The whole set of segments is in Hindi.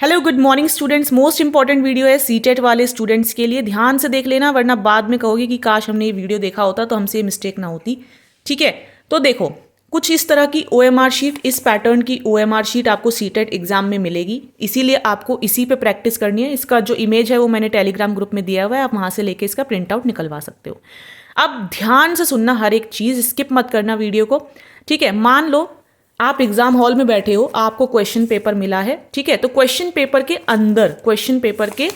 Hello good morning students. Most important video है सीटेट वाले स्टूडेंट्स के लिए, ध्यान से देख लेना वरना बाद में कहोगे कि काश हमने ये वीडियो देखा होता तो हमसे ये मिस्टेक ना होती। ठीक है, तो देखो कुछ इस तरह की ओएमआर शीट, इस पैटर्न की ओएमआर शीट आपको सीटेट एग्जाम में मिलेगी, इसीलिए आपको इसी पे प्रैक्टिस करनी है। इसका जो इमेज है वो मैंने टेलीग्राम ग्रुप में दिया हुआ है, आप वहां से लेके इसका प्रिंट आउट निकलवा सकते हो। अब ध्यान से सुनना, हर एक चीज स्किप मत करना वीडियो को। ठीक है, मान लो आप एग्जाम हॉल में बैठे हो, आपको क्वेश्चन पेपर मिला है। ठीक है, तो क्वेश्चन पेपर के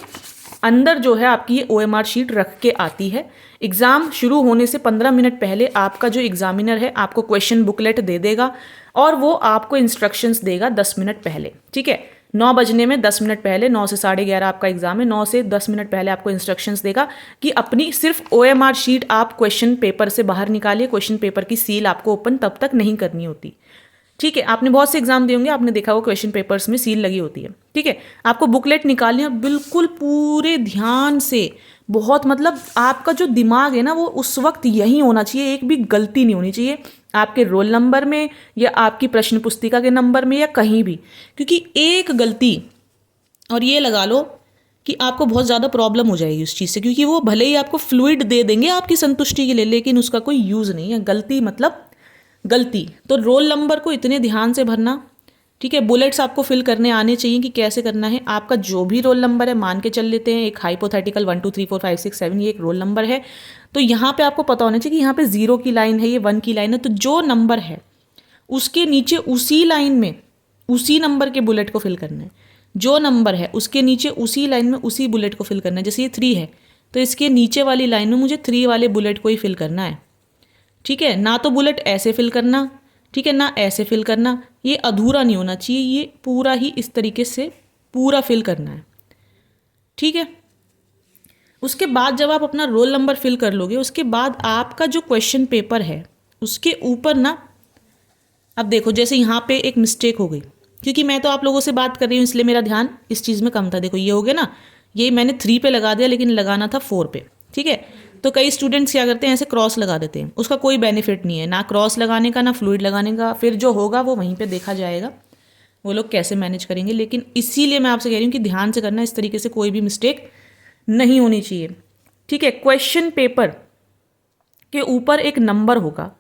अंदर जो है आपकी ये ओएमआर शीट रख के आती है। एग्जाम शुरू होने से 15 मिनट पहले आपका जो एग्जामिनर है आपको क्वेश्चन बुकलेट दे देगा और वो आपको इंस्ट्रक्शंस देगा 10 मिनट पहले। ठीक है, 9 बजने में 10 मिनट पहले, 9 से 11:30 आपका एग्जाम है, 9 से 10 मिनट पहले आपको इंस्ट्रक्शंस देगा कि अपनी सिर्फ ओएमआर शीट आप क्वेश्चन पेपर से बाहर निकालिए। क्वेश्चन पेपर की सील आपको ओपन तब तक नहीं करनी होती। ठीक है, आपने बहुत से एग्जाम दिए होंगे, आपने देखा वो क्वेश्चन पेपर्स में सील लगी होती है। ठीक है, आपको बुकलेट निकालनी है और बिल्कुल पूरे ध्यान से, बहुत मतलब आपका जो दिमाग है ना वो उस वक्त यही होना चाहिए, एक भी गलती नहीं होनी चाहिए आपके रोल नंबर में या आपकी प्रश्न पुस्तिका के नंबर में या कहीं भी, क्योंकि एक गलती और ये लगा लो कि आपको बहुत ज़्यादा प्रॉब्लम हो जाएगी उस चीज़ से, क्योंकि वो भले ही आपको फ्लूइड दे देंगे आपकी संतुष्टि के लिए, लेकिन उसका कोई यूज़ नहीं है। गलती मतलब गलती। तो रोल नंबर को इतने ध्यान से भरना। ठीक है, बुलेट्स आपको फिल करने आने चाहिए कि कैसे करना है। आपका जो भी रोल नंबर है, मान के चल लेते हैं एक हाइपोथेटिकल 1 2 3 4 5 6 7 ये एक रोल नंबर है, तो यहाँ पे आपको पता होना चाहिए कि यहाँ पे 0 की लाइन है, ये 1 की लाइन है, तो जो नंबर है उसके नीचे उसी लाइन में उसी नंबर के बुलेट को फिल करना है। जो नंबर है उसके नीचे उसी लाइन में उसी बुलेट को फिल करना है। जैसे ये 3 है तो इसके नीचे वाली लाइन में मुझे 3 वाले बुलेट को ही फिल करना है। ठीक है, ना तो बुलेट ऐसे फिल करना, ठीक है, ना ऐसे फिल करना, ये अधूरा नहीं होना चाहिए, ये पूरा ही इस तरीके से पूरा फिल करना है। ठीक है, उसके बाद जब आप अपना रोल नंबर फिल कर लोगे, उसके बाद आपका जो क्वेश्चन पेपर है उसके ऊपर ना, अब देखो जैसे यहाँ पे एक मिस्टेक हो गई, क्योंकि मैं तो आप लोगों से बात कर रही हूँ इसलिए मेरा ध्यान इस चीज़ में कम था। देखो ये हो गया ना, ये मैंने 3 पे लगा दिया लेकिन लगाना था 4 पे। ठीक है, तो कई स्टूडेंट्स क्या करते हैं, ऐसे क्रॉस लगा देते हैं, उसका कोई बेनिफिट नहीं है, ना क्रॉस लगाने का ना फ्लूइड लगाने का। फिर जो होगा वो वहीं पे देखा जाएगा, वो लोग कैसे मैनेज करेंगे। लेकिन इसीलिए मैं आपसे कह रही हूँ कि ध्यान से करना, इस तरीके से कोई भी मिस्टेक नहीं होनी चाहिए। ठीक है, क्वेश्चन पेपर के ऊपर एक नंबर होगा,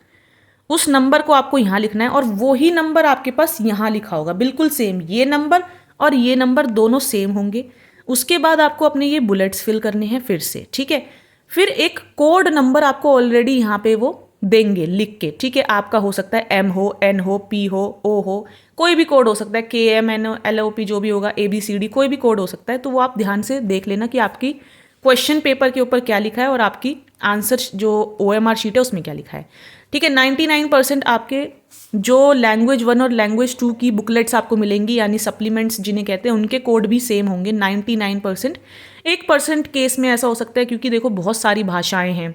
उस नंबर को आपको यहाँ लिखना है और वही नंबर आपके पास यहाँ लिखा होगा, बिल्कुल सेम। ये नंबर और ये नंबर दोनों सेम होंगे। उसके बाद आपको अपने ये बुलेट्स फिल करने हैं फिर से। ठीक है, फिर एक कोड नंबर आपको ऑलरेडी यहाँ पे वो देंगे लिख के। ठीक है, आपका हो सकता है M हो, N हो, P हो, O हो, कोई भी कोड हो सकता है, KMNOLOP जो भी होगा, ABCD कोई भी कोड हो सकता है। तो वो आप ध्यान से देख लेना कि आपकी क्वेश्चन पेपर के ऊपर क्या लिखा है और आपकी आंसर जो OMR शीट है उसमें क्या लिखा है। ठीक है, 99% आपके जो लैंग्वेज 1 और लैंग्वेज 2 की बुकलेट्स आपको मिलेंगी, यानी सप्लीमेंट्स जिन्हें कहते हैं, उनके कोड भी सेम होंगे 99%। 1% केस में ऐसा हो सकता है, क्योंकि देखो बहुत सारी भाषाएं हैं।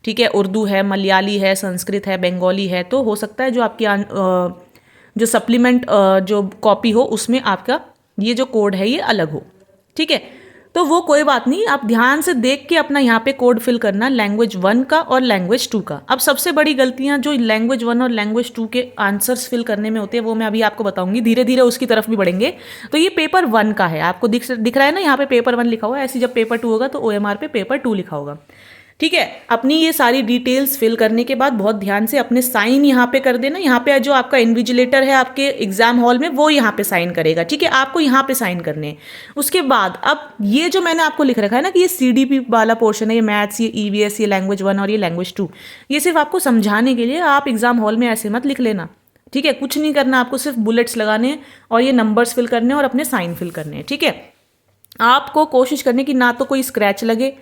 ठीक है, उर्दू है, मलयाली है, संस्कृत है, बंगाली है, तो हो सकता है जो आपकी जो सप्लीमेंट जो कॉपी हो उसमें आपका ये जो कोड है ये अलग हो। ठीक है, तो वो कोई बात नहीं, आप ध्यान से देख के अपना यहाँ पे कोड फिल करना, लैंग्वेज 1 का और लैंग्वेज 2 का। अब सबसे बड़ी गलतियाँ जो लैंग्वेज 1 और लैंग्वेज 2 के आंसर्स फिल करने में होती है वो मैं अभी आपको बताऊंगी, धीरे धीरे उसकी तरफ भी बढ़ेंगे। तो ये पेपर 1 का है, आपको दिख रहा है ना यहाँ पे पेपर 1 लिखा हुआ है, ऐसे जब पेपर 2 होगा तो OMR पे पेपर 2 लिखा होगा। ठीक है, अपनी ये सारी डिटेल्स फिल करने के बाद बहुत ध्यान से अपने साइन यहाँ पे कर देना। यहाँ पे जो आपका इन्विजिलेटर है आपके एग्जाम हॉल में वो यहाँ पे साइन करेगा। ठीक है, आपको यहाँ पे साइन करने हैं। उसके बाद अब ये जो मैंने आपको लिख रखा है ना कि ये CDP वाला पोर्शन है, ये मैथ्स, ये EVS, ये लैंग्वेज 1 और ये लैंग्वेज 2, ये सिर्फ आपको समझाने के लिए, आप एग्जाम हॉल में ऐसे मत लिख लेना। ठीक है, कुछ नहीं करना, आपको सिर्फ बुलेट्स लगाने हैं और ये नंबर्स फिल करने हैं और अपने साइन फिल करने हैं। ठीक है, आपको कोशिश करने की ना तो कोई स्क्रैच लगे,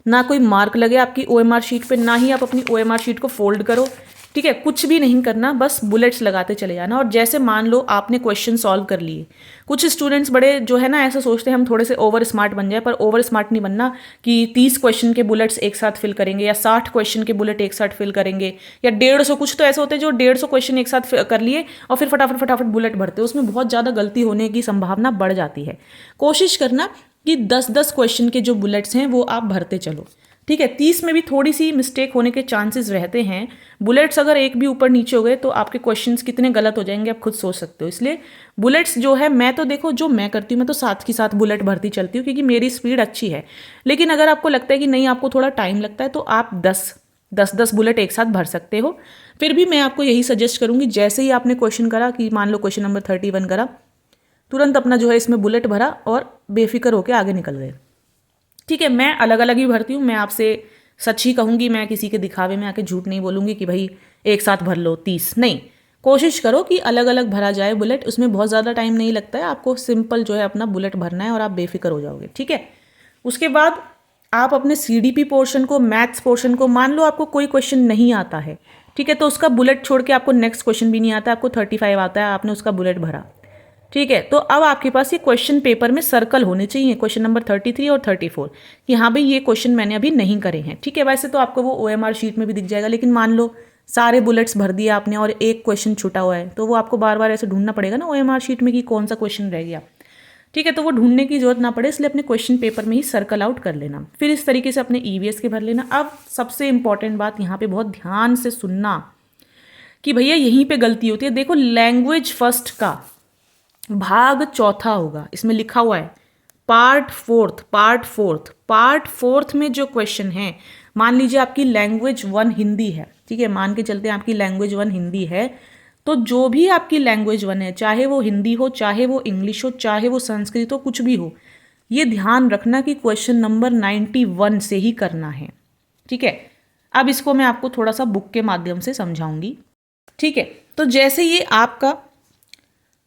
ना कोई मार्क लगे आपकी OMR शीट पे, ना ही आप अपनी OMR शीट को फोल्ड करो। ठीक है, कुछ भी नहीं करना, बस बुलेट्स लगाते चले जाना। और जैसे मान लो आपने क्वेश्चन सॉल्व कर लिए, कुछ स्टूडेंट्स बड़े जो है ना ऐसा सोचते हैं हम थोड़े से ओवर स्मार्ट बन जाए, पर ओवर स्मार्ट नहीं बनना कि 30 क्वेश्चन के बुलेट्स एक साथ फिल करेंगे या 60 क्वेश्चन के बुलेट एक साथ फिल करेंगे या 150। कुछ तो ऐसे होते हैं जो 150 क्वेश्चन एक साथ कर लिए और फिर फटाफट बुलेट भरते हैं, उसमें बहुत ज़्यादा गलती होने की संभावना बढ़ जाती है। कोशिश करना कि 10-10 क्वेश्चन के जो बुलेट्स हैं वो आप भरते चलो। ठीक है, 30 में भी थोड़ी सी मिस्टेक होने के चांसेस रहते हैं। बुलेट्स अगर एक भी ऊपर नीचे हो गए तो आपके क्वेश्चंस कितने गलत हो जाएंगे आप खुद सोच सकते हो। इसलिए बुलेट्स जो है, मैं तो देखो जो मैं करती हूँ, मैं तो साथ के साथ बुलेट भरती चलती हूँ क्योंकि मेरी स्पीड अच्छी है। लेकिन अगर आपको लगता है कि नहीं, आपको थोड़ा टाइम लगता है, तो आप 10 बुलेट एक साथ भर सकते हो। फिर भी मैं आपको यही सजेस्ट करूँगी, जैसे ही आपने क्वेश्चन करा कि मान लो क्वेश्चन नंबर 31 करा, तुरंत अपना जो है इसमें बुलेट भरा और बेफिक्र होकर आगे निकल गए। ठीक है, मैं अलग अलग ही भरती हूँ, मैं आपसे सच ही कहूँगी, मैं किसी के दिखावे में आके झूठ नहीं बोलूँगी कि भाई एक साथ भर लो 30, नहीं। कोशिश करो कि अलग अलग भरा जाए बुलेट, उसमें बहुत ज़्यादा टाइम नहीं लगता है, आपको सिंपल जो है अपना बुलेट भरना है और आप बेफिक्र हो जाओगे। ठीक है, उसके बाद आप अपने CDP पोर्शन को, मैथ्स पोर्शन को, मान लो आपको कोई क्वेश्चन नहीं आता है, ठीक है, तो उसका बुलेट छोड़ के आपको नेक्स्ट क्वेश्चन भी नहीं आता, आपको 35 आता है, आपने उसका बुलेट भरा। ठीक है, तो अब आपके पास ये क्वेश्चन पेपर में सर्कल होने चाहिए, क्वेश्चन नंबर 33 और 34, कि हाँ भाई ये क्वेश्चन मैंने अभी नहीं करे हैं। ठीक है, वैसे तो आपको वो OMR शीट में भी दिख जाएगा, लेकिन मान लो सारे बुलेट्स भर दिए आपने और एक क्वेश्चन छूटा हुआ है, तो वो आपको बार बार ऐसे ढूंढना पड़ेगा ना OMR शीट में कि कौन सा क्वेश्चन रह गया। ठीक है, तो वो ढूंढने की जरूरत ना पड़े, इसलिए अपने क्वेश्चन पेपर में ही सर्कल आउट कर लेना, फिर इस तरीके से अपने EVS के भर लेना। अब सबसे इंपॉर्टेंट बात यहाँ पे बहुत ध्यान से सुनना कि भैया यहीं पे गलती होती है। देखो, लैंग्वेज फर्स्ट का भाग चौथा होगा, इसमें लिखा हुआ है पार्ट फोर्थ में जो क्वेश्चन है, मान लीजिए आपकी लैंग्वेज 1 हिंदी है, ठीक है, मान के चलते हैं आपकी लैंग्वेज 1 हिंदी है, तो जो भी आपकी लैंग्वेज 1 है, चाहे वो हिंदी हो, चाहे वो इंग्लिश हो, चाहे वो संस्कृत हो, कुछ भी हो, ये ध्यान रखना कि क्वेश्चन नंबर 91 से ही करना है। ठीक है, अब इसको मैं आपको थोड़ा सा बुक के माध्यम से समझाऊंगी। ठीक है, तो जैसे ये आपका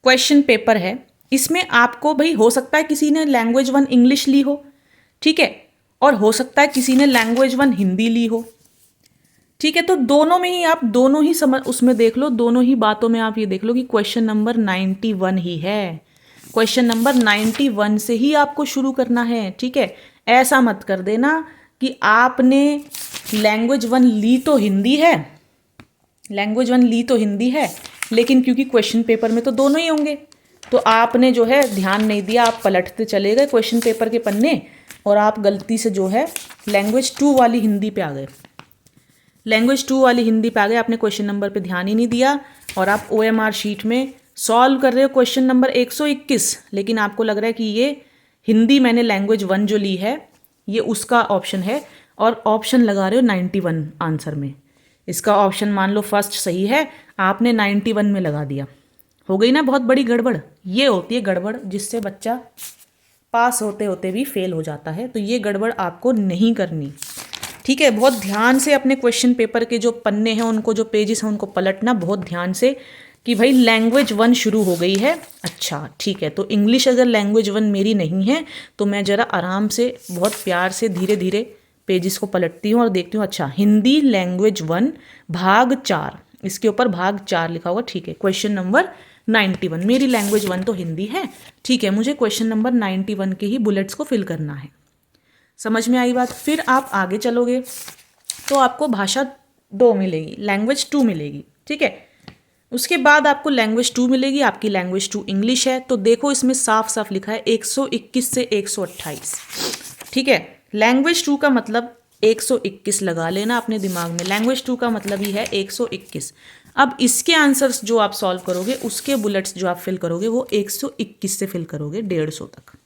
क्वेश्चन पेपर है, इसमें आपको भाई हो सकता है किसी ने लैंग्वेज 1 इंग्लिश ली हो, ठीक है, और हो सकता है किसी ने लैंग्वेज 1 हिंदी ली हो। ठीक है, तो दोनों में ही आप दोनों ही समझ उसमें देख लो, दोनों ही बातों में आप ये देख लो कि क्वेश्चन नंबर 91 ही है, क्वेश्चन नंबर 91 से ही आपको शुरू करना है। ठीक है, ऐसा मत कर देना कि आपने लैंग्वेज 1 ली तो हिंदी है, लेकिन क्योंकि क्वेश्चन पेपर में तो दोनों ही होंगे, तो आपने जो है ध्यान नहीं दिया, आप पलटते चले गए क्वेश्चन पेपर के पन्ने और आप गलती से जो है लैंग्वेज 2 वाली हिंदी पे आ गए, आपने क्वेश्चन नंबर पे ध्यान ही नहीं दिया और आप OMR शीट में सॉल्व कर रहे हो क्वेश्चन नंबर 121, लेकिन आपको लग रहा है कि ये हिंदी मैंने लैंग्वेज 1 जो ली है ये उसका ऑप्शन है, और ऑप्शन लगा रहे हो 91 आंसर में। इसका ऑप्शन मान लो फर्स्ट सही है, आपने 91 में लगा दिया, हो गई ना बहुत बड़ी गड़बड़। ये होती है गड़बड़ जिससे बच्चा पास होते होते भी फेल हो जाता है, तो ये गड़बड़ आपको नहीं करनी। ठीक है, बहुत ध्यान से अपने क्वेश्चन पेपर के जो पन्ने हैं, उनको जो पेजेस हैं उनको पलटना बहुत ध्यान से कि भाई लैंग्वेज 1 शुरू हो गई है। अच्छा ठीक है, तो इंग्लिश अगर लैंग्वेज 1 मेरी नहीं है तो मैं ज़रा आराम से बहुत प्यार से धीरे धीरे पेजेस को पलटती हूँ और देखती हूँ, अच्छा हिंदी लैंग्वेज 1 भाग 4, इसके ऊपर भाग 4 लिखा होगा। ठीक है, क्वेश्चन नंबर 91, मेरी लैंग्वेज 1 तो हिंदी है, ठीक है, मुझे क्वेश्चन नंबर 91 के ही बुलेट्स को फिल करना है। समझ में आई बात? फिर आप आगे चलोगे तो आपको भाषा 2 मिलेगी, लैंग्वेज 2 मिलेगी। ठीक है, उसके बाद आपको लैंग्वेज 2 मिलेगी, आपकी लैंग्वेज 2 इंग्लिश है, तो देखो इसमें साफ साफ लिखा है 121 से 128। ठीक है, लैंग्वेज 2 का मतलब 121 लगा लेना अपने दिमाग में, लैंग्वेज 2 का मतलब ही है 121। अब इसके आंसर्स जो आप सॉल्व करोगे, उसके बुलेट्स जो आप फिल करोगे वो 121 से फिल करोगे 150 तक।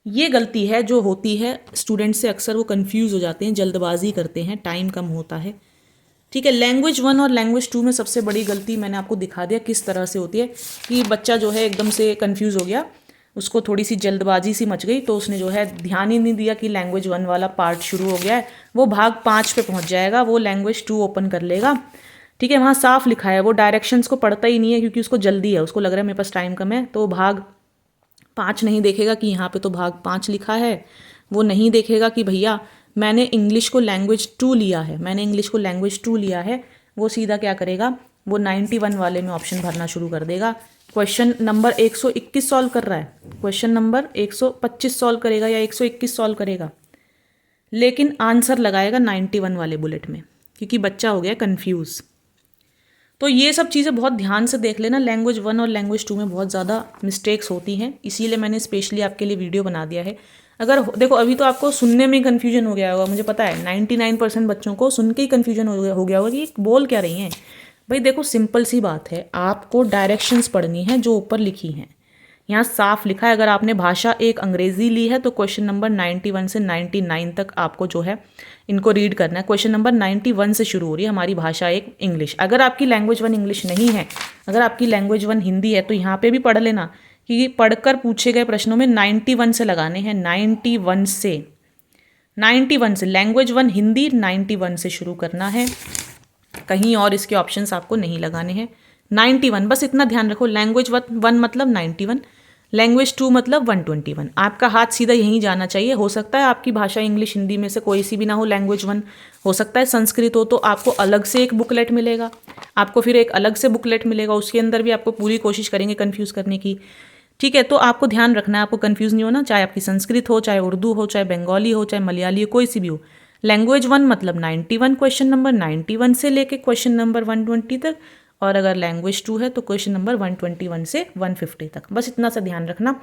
ये गलती है जो होती है स्टूडेंट से, अक्सर वो कंफ्यूज हो जाते हैं, जल्दबाजी करते हैं, टाइम कम होता है। ठीक है, लैंग्वेज 1 और लैंग्वेज 2 में सबसे बड़ी गलती मैंने आपको दिखा दिया किस तरह से होती है कि बच्चा जो है एकदम से कंफ्यूज हो गया, उसको थोड़ी सी जल्दबाजी सी मच गई, तो उसने जो है ध्यान ही नहीं दिया कि लैंग्वेज 1 वाला पार्ट शुरू हो गया है, वो भाग 5 पे पहुंच जाएगा, वो लैंग्वेज 2 ओपन कर लेगा। ठीक है, वहाँ साफ लिखा है, वो डायरेक्शंस को पढ़ता ही नहीं है क्योंकि उसको जल्दी है, उसको लग रहा है मेरे पास टाइम कम है, तो भाग 5 नहीं देखेगा कि यहाँ पे तो भाग 5 लिखा है, वो नहीं देखेगा कि भैया मैंने इंग्लिश को लैंग्वेज 2 लिया है, वो सीधा क्या करेगा, वो 91 वाले में ऑप्शन भरना शुरू कर देगा। क्वेश्चन नंबर 121 सॉल्व कर रहा है, क्वेश्चन नंबर 125 सॉल्व करेगा या 121 सॉल्व करेगा, लेकिन आंसर लगाएगा 91 वाले बुलेट में, क्योंकि बच्चा हो गया कंफ्यूज। तो ये सब चीज़ें बहुत ध्यान से देख लेना, लैंग्वेज 1 और लैंग्वेज 2 में बहुत ज़्यादा मिस्टेक्स होती हैं, इसीलिए मैंने स्पेशली आपके लिए वीडियो बना दिया है। अगर देखो अभी तो आपको सुनने में कन्फ्यूजन हो गया होगा, मुझे पता है 99% बच्चों को सुन के ही कन्फ्यूजन हो गया होगा कि बोल क्या रही हैं। भाई देखो सिंपल सी बात है, आपको डायरेक्शंस पढ़नी है जो ऊपर लिखी हैं। यहाँ साफ लिखा है, अगर आपने भाषा एक अंग्रेजी ली है तो क्वेश्चन नंबर 91 से 99 तक आपको जो है इनको रीड करना है। क्वेश्चन नंबर 91 से शुरू हो रही है हमारी भाषा एक इंग्लिश। अगर आपकी लैंग्वेज 1 इंग्लिश नहीं है, अगर आपकी लैंग्वेज 1 हिंदी है, तो यहाँ पे भी पढ़ लेना कि पढ़कर पूछे गए प्रश्नों में 91 से लगाने हैं। 91 से लैंग्वेज 1 हिंदी 91 से शुरू करना है, कहीं और इसके ऑप्शंस आपको नहीं लगाने हैं। 91 बस इतना ध्यान रखो, लैंग्वेज 1 मतलब 91, लैंग्वेज 2 मतलब 121। आपका हाथ सीधा यहीं जाना चाहिए। हो सकता है आपकी भाषा इंग्लिश हिंदी में से कोई सी भी ना हो, लैंग्वेज 1 हो सकता है संस्कृत हो, तो आपको अलग से एक बुकलेट मिलेगा, आपको फिर एक अलग से बुकलेट मिलेगा, उसके अंदर भी आपको पूरी कोशिश करेंगे कन्फ्यूज़ करने की। ठीक है, तो आपको ध्यान रखना है, आपको कन्फ्यूज़ नहीं होना, चाहे आपकी संस्कृत हो, चाहे उर्दू हो, चाहे बंगाली हो, चाहे मलयाली हो, कोई सी भी हो। लैंग्वेज 1 मतलब 91, क्वेश्चन नंबर 91 से लेके क्वेश्चन नंबर 120 तक, और अगर लैंग्वेज 2 है तो क्वेश्चन नंबर 121 से 150 तक। बस इतना सा ध्यान रखना,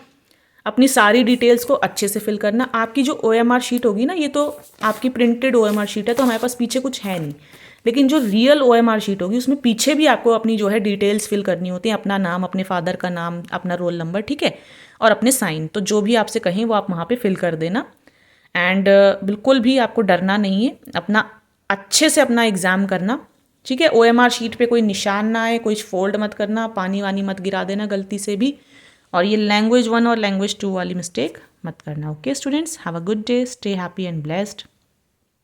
अपनी सारी डिटेल्स को अच्छे से फिल करना। आपकी जो OMR शीट होगी ना, ये तो आपकी प्रिंटेड OMR शीट है, तो हमारे पास पीछे कुछ है नहीं, लेकिन जो रियल OMR शीट होगी उसमें पीछे भी आपको अपनी जो है डिटेल्स फिल करनी होती हैं, अपना नाम, अपने फादर का नाम, अपना रोल नंबर, ठीक है, और अपने साइन। तो जो भी आपसे कहें वो आप वहाँ पे फिल कर देना। एंड बिल्कुल भी आपको डरना नहीं है, अपना अच्छे से अपना एग्ज़ाम करना, ठीक है। OMR शीट पे कोई निशान ना आए, कोई फोल्ड मत करना, पानी वानी मत गिरा देना गलती से भी, और ये लैंग्वेज 1 और लैंग्वेज 2 वाली मिस्टेक मत करना। Okay students, have a good day, stay happy and blessed.